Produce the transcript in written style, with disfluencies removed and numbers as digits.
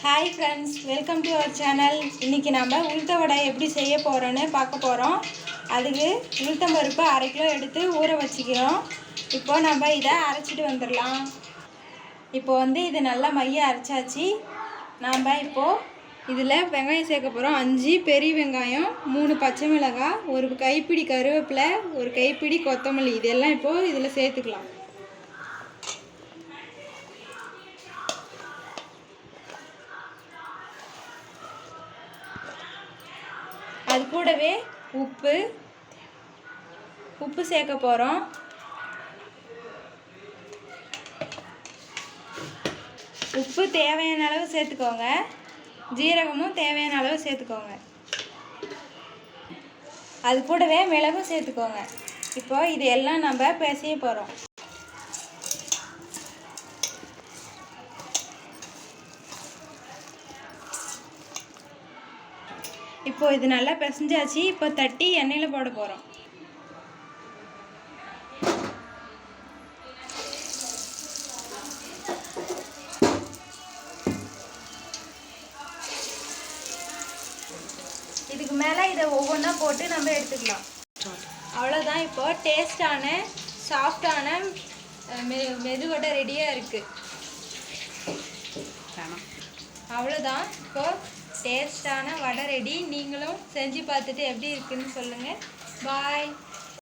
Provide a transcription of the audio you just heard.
Hi friends, welcome to our channel. இன்றைக்கி நம்ம உளுத்த வடை எப்படி செய்ய போகிறோன்னு பார்க்க போகிறோம். அதுக்கு உளுத்தம்பருப்பு 1/2 கிலோ எடுத்து ஊற வச்சுக்கிறோம். இப்போ நம்ம இதை அரைச்சிட்டு வந்துடலாம். இப்போ இது நல்லா மைய அரைச்சாச்சு. நாம் இப்போது இதில் வெங்காயம் சேர்க்க போகிறோம். 5 பெரிய வெங்காயம், 3 பச்சை மிளகாய், ஒரு கைப்பிடி கருவேப்பிலை, ஒரு கைப்பிடி கொத்தமல்லி, இதெல்லாம் இப்போது இதில் சேர்த்துக்கலாம். அது கூடவே உப்பு சேர்க்க போகிறோம். உப்பு தேவையான அளவு சேர்த்துக்கோங்க. ஜீரகமும் தேவையான அளவு சேர்த்துக்கோங்க. அது கூடவே மிளகும் சேர்த்துக்கோங்க. இப்போ இது எல்லாம் நம்ம பிசைய போகிறோம். இப்போ இது நல்லா பிசைஞ்சாச்சு. இப்போ தட்டி எண்ணெயில் போட போகிறோம். இதுக்கு மேலே இதை ஒவ்வொன்றா போட்டு நம்ம எடுத்துக்கலாம். அவ்வளோதான். இப்போ டேஸ்டான சாஃப்டான மெதுவடை ரெடியாக இருக்குது. அவ்வளோதான். இப்போ டேஸ்டான வடை ரெடி. நீங்களும் செஞ்சு பார்த்துட்டு எப்படி இருக்குன்னு சொல்லுங்கள். பாய்.